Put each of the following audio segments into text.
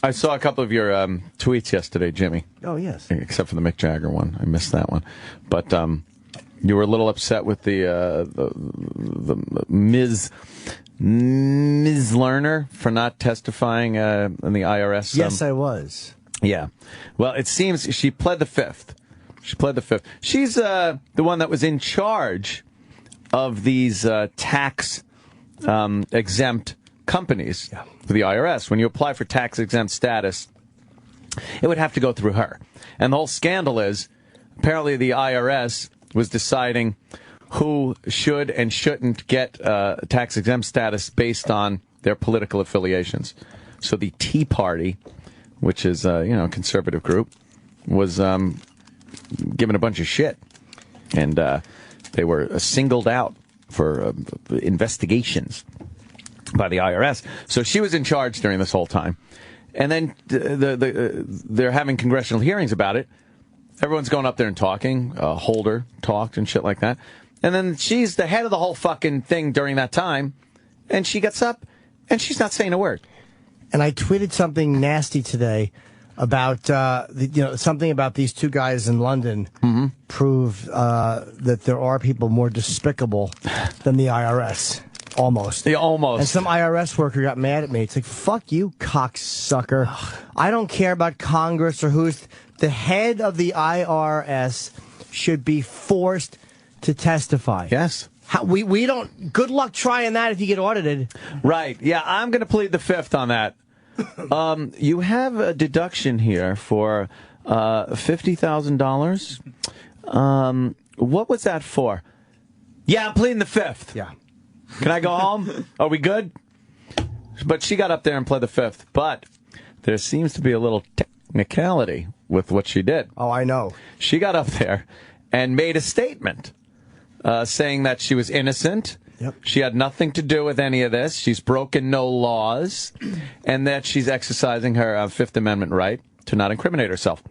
I saw a couple of your tweets yesterday, Jimmy. Oh, yes. Except for the Mick Jagger one. I missed that one. But you were a little upset with the Ms. Lerner for not testifying in the IRS. Yes, I was. Yeah. Well, it seems she pled the fifth. She's the one that was in charge of these tax exempt companies for the IRS. When you apply for tax exempt status, it would have to go through her. And the whole scandal is, apparently the IRS was deciding who should and shouldn't get tax exempt status based on their political affiliations. So the Tea Party, which is a conservative group, was given a bunch of shit, and they were singled out for investigations by the IRS. So she was in charge during this whole time. And then they're having congressional hearings about it. Everyone's going up there and talking. Holder talked and shit like that. And then she's the head of the whole fucking thing during that time. And she gets up and she's not saying a word. And I tweeted something nasty today about something about these two guys in London prove that there are people more despicable than the IRS. Almost. Yeah, almost. And some IRS worker got mad at me. It's like, fuck you, cocksucker. I don't care about Congress or who's the head of the IRS should be forced to testify. Yes. We don't. Good luck trying that if you get audited. Right. Yeah, I'm going to plead the fifth on that. You have a deduction here for $50,000. What was that for? Yeah, I'm pleading the fifth. Yeah. Can I go home? Are we good? But she got up there and pled the fifth. But there seems to be a little technicality with what she did. Oh, I know. She got up there and made a statement saying that she was innocent. Yep. She had nothing to do with any of this. She's broken no laws. And that she's exercising her Fifth Amendment right to not incriminate herself.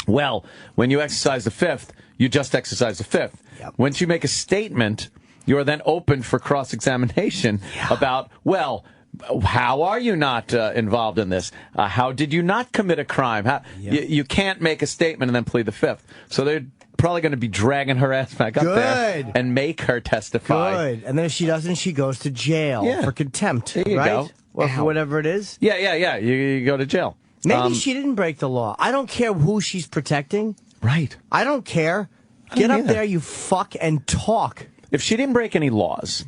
Well, when you exercise the fifth, you just exercise the fifth. Yep. Once you make a statement, you are then open for cross-examination about, well, how are you not involved in this? How did you not commit a crime? You can't make a statement and then plead the fifth. So they're probably going to be dragging her ass back up there and make her testify. Good. And then if she doesn't, she goes to jail for contempt. There you go. Or for whatever it is. Yeah. You go to jail. Maybe she didn't break the law. I don't care who she's protecting. Right. I don't care. Get up there, you fuck, and talk. If she didn't break any laws,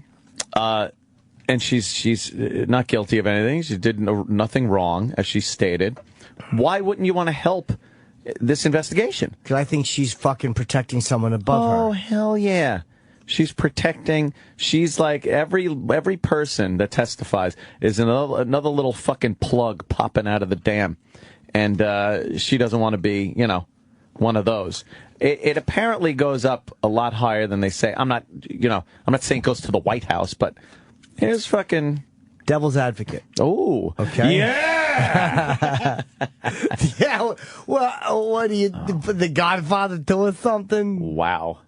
and she's not guilty of anything, she did nothing wrong, as she stated, why wouldn't you want to help this investigation? Because I think she's fucking protecting someone above her. Oh, hell yeah. She's protecting. She's like every person that testifies is another little fucking plug popping out of the dam. And she doesn't want to be, one of those. It apparently goes up a lot higher than they say. I'm not saying it goes to the White House, but here's fucking devil's advocate. Oh, okay. Yeah. Yeah. Well, what do you? The Godfather doing something? Wow.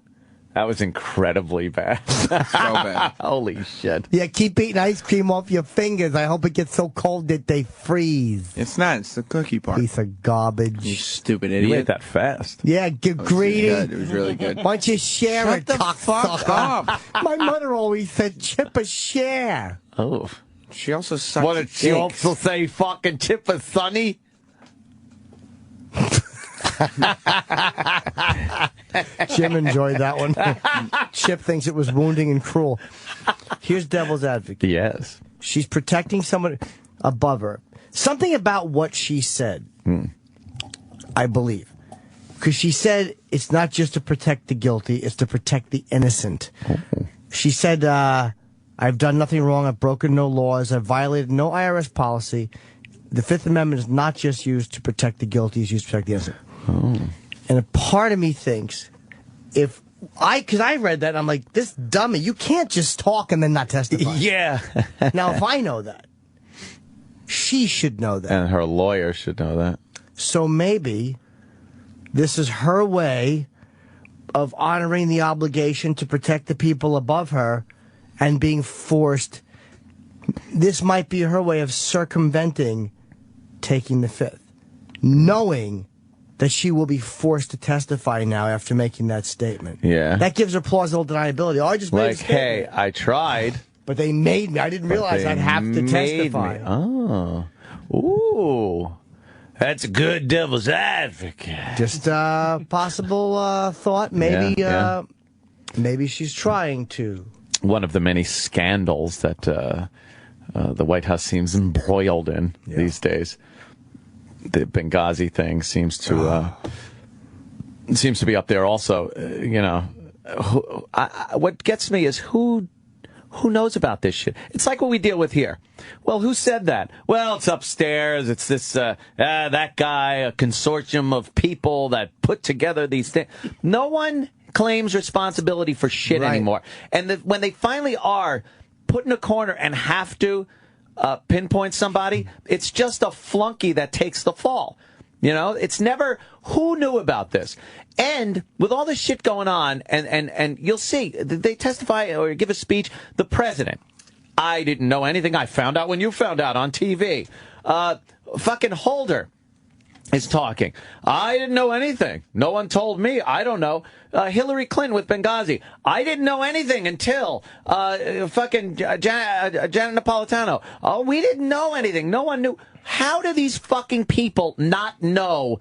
That was incredibly bad. So bad. Holy shit. Yeah, keep eating ice cream off your fingers. I hope it gets so cold that they freeze. It's not. It's the cookie part. Piece of garbage. You stupid You idiot. ate that fast. Yeah, get greedy. It was really good. Why don't you share Shut it, the fuck cocksucker? up. My mother always said, chip a share. Oh. She also sucks. What did she also say? Fucking chip a Sonny? Jim enjoyed that one. Chip thinks it was wounding and cruel. Here's devil's advocate. Yes. She's protecting someone above her. Something about what she said, I believe. Because she said it's not just to protect the guilty, it's to protect the innocent. Oh. She said, I've done nothing wrong, I've broken no laws, I've violated no IRS policy. The Fifth Amendment is not just used to protect the guilty, it's used to protect the innocent. Oh. And a part of me thinks, because I read that, and I'm like, this dummy, you can't just talk and then not testify. Yeah. Now, if I know that, she should know that. And her lawyer should know that. So maybe this is her way of honoring the obligation to protect the people above her and being forced. This might be her way of circumventing taking the fifth, knowing that she will be forced to testify now after making that statement. Yeah. That gives her plausible deniability. Oh, I just made a Like, statement. hey, I tried. But they made me. I didn't realize I'd have to testify. Oh. Ooh. That's a good devil's advocate. Just possible thought. Maybe Yeah. maybe she's trying to. One of the many scandals that the White House seems embroiled in these days. The Benghazi thing seems to be up there also. What gets me is who knows about this shit? It's like what we deal with here. Well, who said that? Well, it's upstairs. It's this that guy, a consortium of people that put together these things. No one claims responsibility for shit anymore. And when they finally are put in a corner and have to pinpoint somebody, it's just a flunky that takes the fall. It's never who knew about this. And with all this shit going on, and you'll see, they testify or give a speech, the president, I didn't know anything. I found out when you found out on TV. Fucking Holder is talking. I didn't know anything. No one told me. I don't know. Hillary Clinton with Benghazi. I didn't know anything until fucking Janet Napolitano. Oh, we didn't know anything. No one knew. How do these fucking people not know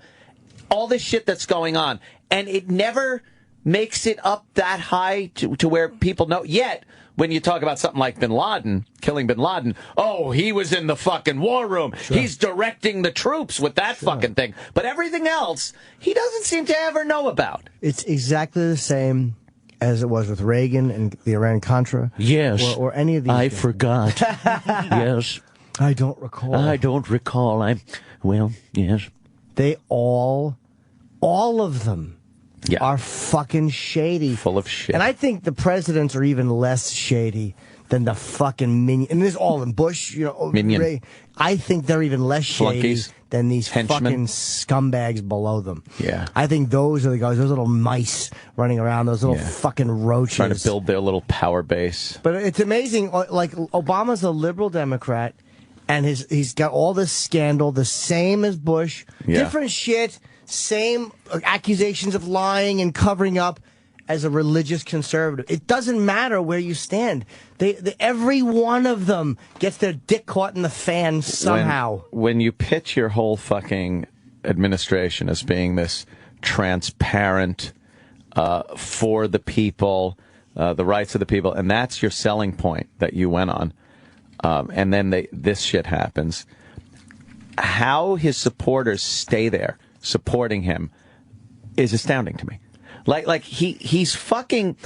all this shit that's going on? And it never makes it up that high to where people know. Yet, when you talk about something like Bin Laden, killing Bin Laden, oh, he was in the fucking war room. Sure. He's directing the troops with that fucking thing. But everything else, he doesn't seem to ever know about. It's exactly the same as it was with Reagan and the Iran-Contra. Yes. Or any of these. I forgot. Yes. I don't recall. I don't recall. Yes. They all of them are fucking shady. Full of shit. And I think the presidents are even less shady than the fucking minion. And this is all of them. Bush, Minion. I think they're even less shady Flunkies. Than these Henchmen. fucking scumbags below them. Yeah. I think those are the guys, those little mice running around, those little fucking roaches. Trying to build their little power base. But it's amazing. Like, Obama's a liberal Democrat, and he's got all this scandal, the same as Bush. Yeah. Different shit, same accusations of lying and covering up as a religious conservative. It doesn't matter where you stand. Every one of them gets their dick caught in the fan somehow. When you pitch your whole fucking administration as being this transparent, for the people, the rights of the people, and that's your selling point that you went on, and then this shit happens, how his supporters stay there supporting him is astounding to me. Like he's fucking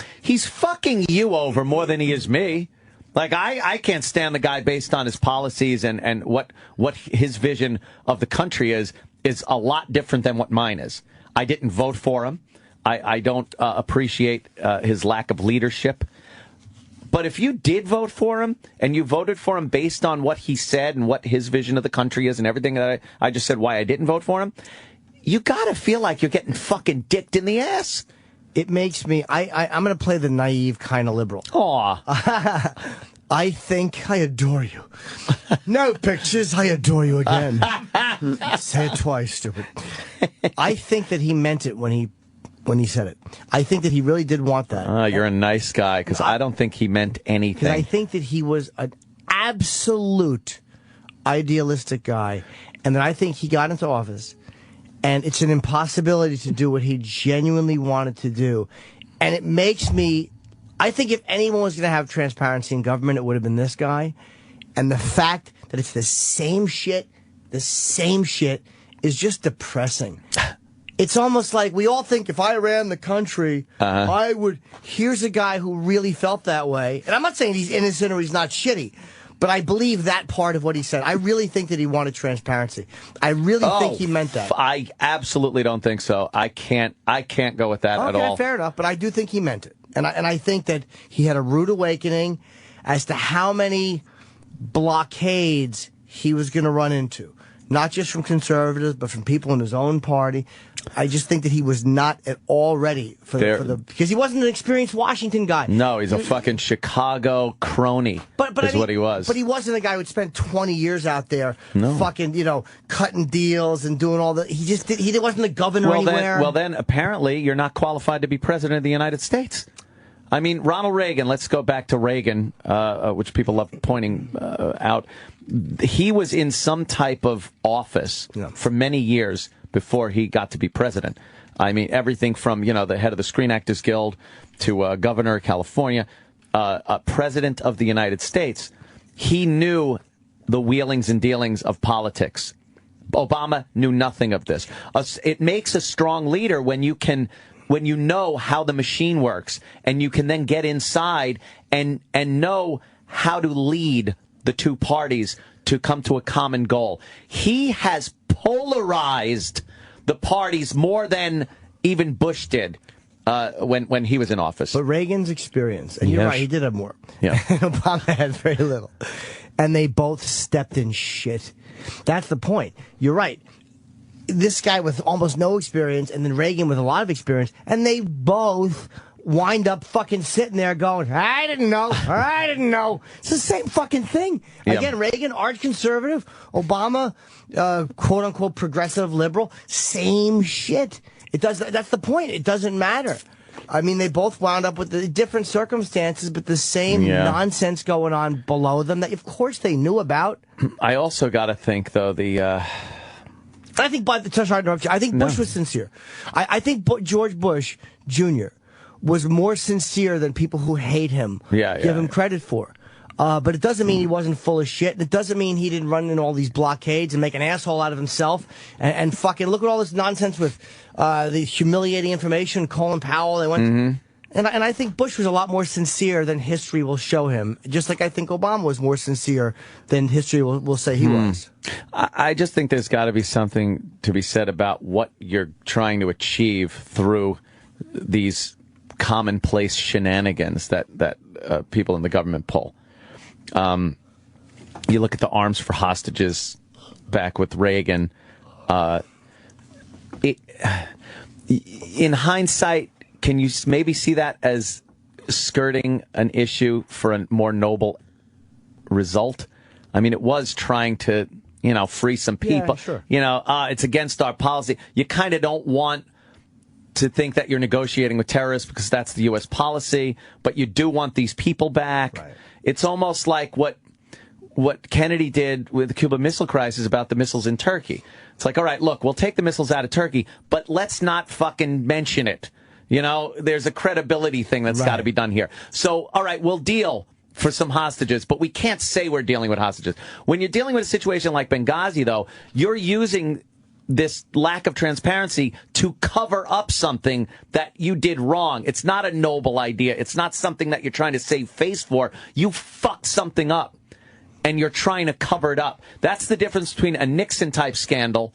you over more than he is me. Like I can't stand the guy based on his policies and what his vision of the country is a lot different than what mine is. I didn't vote for him. I don't appreciate his lack of leadership. But if you did vote for him and you voted for him based on what he said and what his vision of the country is and everything that I just said why I didn't vote for him, you gotta feel like you're getting fucking dicked in the ass. It makes me, I'm going to play the naive kind of liberal. Aw. I think I adore you. No pictures, I adore you again. Say it twice, stupid. I think that he meant it when he said it. I think that he really did want that. You're a nice guy, because I don't think he meant anything. Because I think that he was an absolute idealistic guy, and that I think he got into office, and it's an impossibility to do what he genuinely wanted to do. And it makes me, I think if anyone was going to have transparency in government, it would have been this guy. And the fact that it's the same shit is just depressing. It's almost like we all think if I ran the country, I would. Here's a guy who really felt that way. And I'm not saying he's innocent or he's not shitty, but I believe that part of what he said. I really think that he wanted transparency. I really think he meant that. I absolutely don't think so. I can't go with that at all. Okay, fair enough. But I do think he meant it. And I think that he had a rude awakening as to how many blockades he was going to run into. not just from conservatives, but from people in his own party. I just think that he was not at all ready for the because he wasn't an experienced Washington guy. No, he's a fucking Chicago crony. Is what he was. But he wasn't a guy who'd spent 20 years out there, No. fucking, cutting deals and doing all that. He wasn't the governor anywhere. Well, then apparently you're not qualified to be president of the United States. I mean, Ronald Reagan, let's go back to Reagan, which people love pointing out. He was in some type of office for many years before he got to be president. I mean, everything from, the head of the Screen Actors Guild to governor of California, president of the United States. He knew the wheelings and dealings of politics. Obama knew nothing of this. It makes a strong leader when you know how the machine works, and you can then get inside and know how to lead the two parties to come to a common goal. He has polarized the parties more than even Bush did when he was in office. But Reagan's experience, and you're right, he did have more. Yeah. Obama had very little. And they both stepped in shit. That's the point. You're right. This guy with almost no experience, and then Reagan with a lot of experience, and they both wind up fucking sitting there going, I didn't know. It's the same fucking thing. Yeah. Again, Reagan, arch conservative, Obama, quote unquote progressive liberal, same shit. That's the point. It doesn't matter. I mean, they both wound up with the different circumstances, but the same nonsense going on below them that, of course, they knew about. I also got to think, though, I think Bush was sincere. I think George Bush Jr. was more sincere than people who hate him give him credit for. But it doesn't mean he wasn't full of shit. And it doesn't mean he didn't run in all these blockades and make an asshole out of himself. And fucking look at all this nonsense with the humiliating information, Colin Powell. They went. And I think Bush was a lot more sincere than history will show him. Just like I think Obama was more sincere than history will say he was. I just think there's got to be something to be said about what you're trying to achieve through these commonplace shenanigans that people in the government pull. You look at the arms for hostages back with Reagan. In hindsight, can you maybe see that as skirting an issue for a more noble result? I mean, it was trying to, free some people. Yeah, sure. It's against our policy. You kind of don't want to think that you're negotiating with terrorists because that's the U.S. policy, but you do want these people back. Right. It's almost like what Kennedy did with the Cuban Missile Crisis about the missiles in Turkey. It's like, all right, look, we'll take the missiles out of Turkey, but let's not fucking mention it. There's a credibility thing that's got to be done here. So, all right, we'll deal for some hostages, but we can't say we're dealing with hostages. When you're dealing with a situation like Benghazi, though, you're using this lack of transparency to cover up something that you did wrong. It's not a noble idea. It's not something that you're trying to save face for. You fucked something up, and you're trying to cover it up. That's the difference between a Nixon-type scandal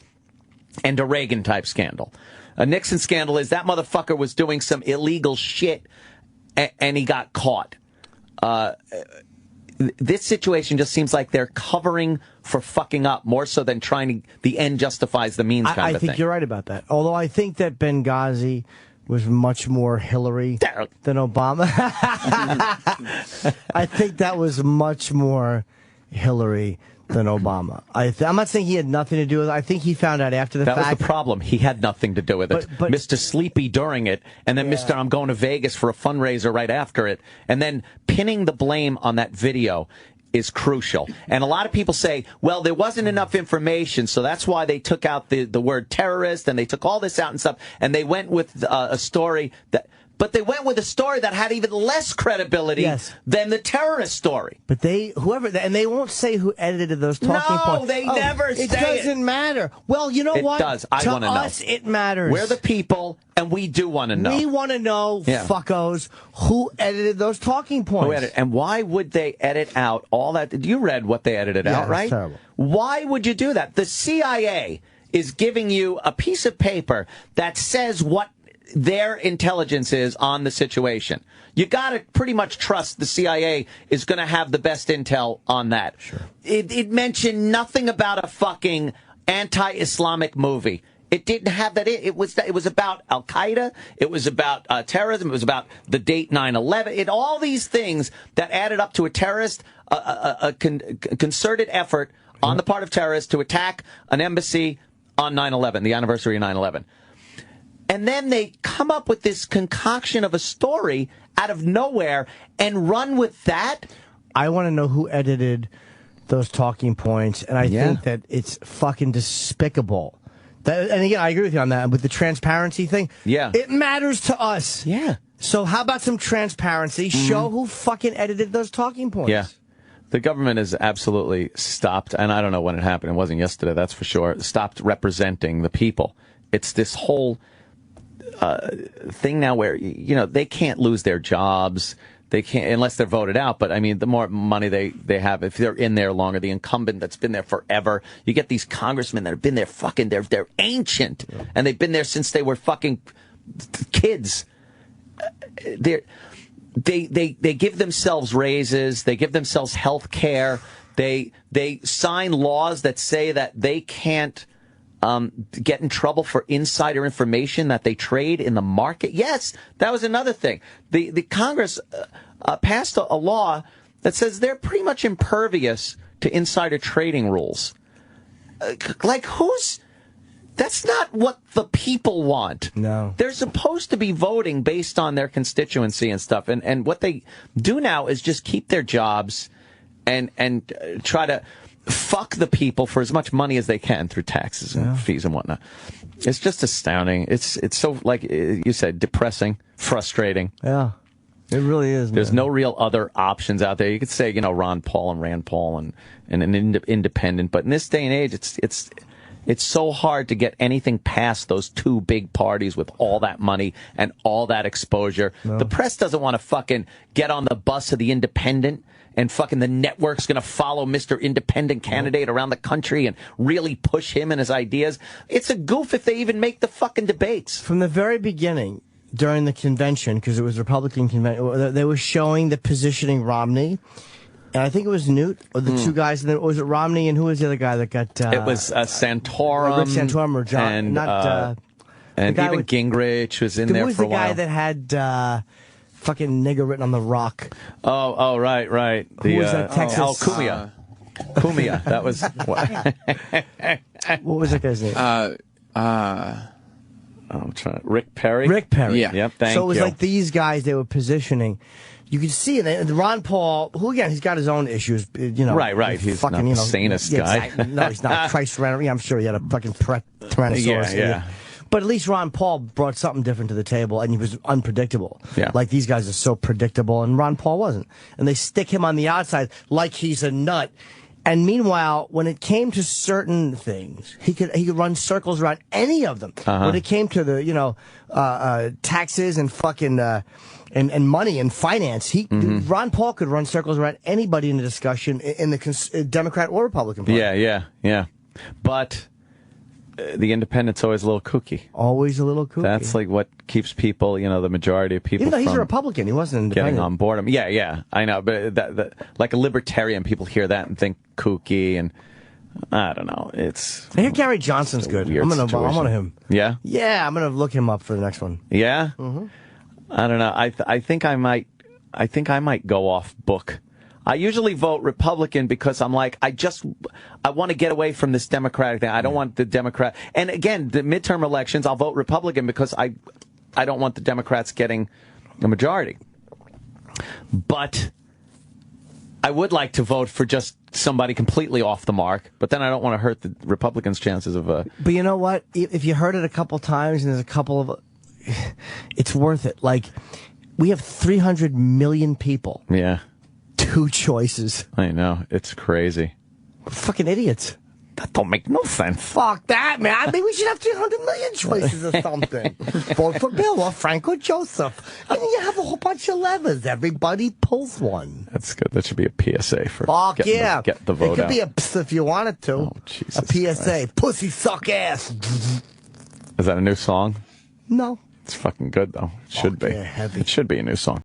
and a Reagan-type scandal. A Nixon scandal is that motherfucker was doing some illegal shit, and he got caught. This situation just seems like they're covering for fucking up more so than trying to, the end justifies the means kind of thing. I think you're right about that. Although I think that Benghazi was much more Hillary than Obama. I think that was much more Hillary than Obama. I'm not saying he had nothing to do with it. I think he found out after the fact. That was the problem. He had nothing to do with it. But Mr. Sleepy during it, and then Mr. I'm going to Vegas for a fundraiser right after it. And then pinning the blame on that video is crucial. And a lot of people say, well, there wasn't enough information, so that's why they took out the word terrorist, and they took all this out and stuff, and they went with a story that... But they went with a story that had even less credibility than the terrorist story. But they won't say who edited those talking points. No, they never say it. It doesn't matter. Well, you know what? It does. I want to know. To us, it matters. We're the people, and we do want to know. We want to know, fuckos, who edited those talking points. And why would they edit out all that? You read what they edited out, right? That's terrible. Why would you do that? The CIA is giving you a piece of paper that says what their intelligence is on the situation. You got to pretty much trust the CIA is going to have the best intel on that. Sure. It mentioned nothing about a fucking anti-Islamic movie. It didn't have that. It was about Al Qaeda. It was about terrorism. It was about the date 9/11. All these things that added up to a terrorist, concerted effort on the part of terrorists to attack an embassy on 9/11, the anniversary of 9/11. And then they come up with this concoction of a story out of nowhere and run with that. I want to know who edited those talking points, and I think that it's fucking despicable. And again, I agree with you on that. With the transparency thing, it matters to us. Yeah. So how about some transparency? Show who fucking edited those talking points. Yeah. The government has absolutely stopped, and I don't know when it happened. It wasn't yesterday, that's for sure. Stopped representing the people. It's this whole thing now where, they can't lose their jobs. They can't, unless they're voted out. But I mean, the more money they have, if they're in there longer, the incumbent that's been there forever, you get these congressmen that have been there they're ancient, and they've been there since they were fucking kids. They give themselves raises. They give themselves health care. They sign laws that say that they can't get in trouble for insider information that they trade in the market. Yes, that was another thing. The Congress passed a law that says they're pretty much impervious to insider trading rules. That's not what the people want. No. They're supposed to be voting based on their constituency and stuff. And what they do now is just keep their jobs and try to fuck the people for as much money as they can through taxes and fees and whatnot. It's just astounding. It's so, like you said, depressing, frustrating. Yeah, it really is. There's no real other options out there. You could say, Ron Paul and Rand Paul and an independent, but in this day and age, it's so hard to get anything past those two big parties with all that money and all that exposure. No. The press doesn't want to fucking get on the bus of the independent, and fucking the network's going to follow Mr. Independent candidate around the country and really push him and his ideas. It's a goof if they even make the fucking debates. From the very beginning, during the convention, because it was Republican convention, they were showing the positioning Romney. And I think it was Newt, or the two guys. And then, was it Romney, and who was the other guy that got... it was Santorum. Rick Santorum or John. And even Gingrich was in there for a while. Who was the guy that had... fucking nigger written on the rock. Oh, right. Who was that Texas? Cumia. Cumia. That was... What was that guy's name? I'm trying. Rick Perry? Rick Perry. Yeah. Yep, thank you. So it was like these guys they were positioning. You could see it. And Ron Paul, who again, he's got his own issues, Right. He's fucking, not the sanest guy. Exactly. No, he's not. Christ, I'm sure he had a fucking Tyrannosaurus. Yeah. But at least Ron Paul brought something different to the table, and he was unpredictable. Yeah. Like, these guys are so predictable, and Ron Paul wasn't. And they stick him on the outside like he's a nut. And meanwhile, when it came to certain things, he could run circles around any of them. When it came to the, taxes and fucking, and money and finance, Ron Paul could run circles around anybody in the discussion in the Democrat or Republican Party. Yeah. But... the independent's always a little kooky. Always a little kooky. That's like what keeps people, the majority of people. Even though he's a Republican, he wasn't independent. Getting on board. Yeah, I know. But that, like a libertarian, people hear that and think kooky, and I don't know. I hear Gary Johnson's good. I'm on him. Yeah? Yeah, I'm going to look him up for the next one. Yeah? Mm-hmm. I don't know. I think I might go off book. I usually vote Republican because I'm like, I want to get away from this Democratic thing. I don't want the Democrat. And again, the midterm elections, I'll vote Republican because I don't want the Democrats getting the majority. But I would like to vote for just somebody completely off the mark, but then I don't want to hurt the Republicans' chances of But you know what? If you heard it a couple times and there's a couple of... It's worth it. Like, we have 300 million people. Yeah. Two choices. I know. It's crazy. We're fucking idiots. That don't make no sense. Fuck that, man. I mean, we should have 300 million choices or something. Vote for Bill or Frank or Joseph. And then you have a whole bunch of levers. Everybody pulls one. That's good. That should be a PSA for get the vote out. It could be if you wanted to. Oh, Jesus a PSA. Christ. Pussy suck ass. Is that a new song? No. It's fucking good, though. It should be. Heavy. It should be a new song.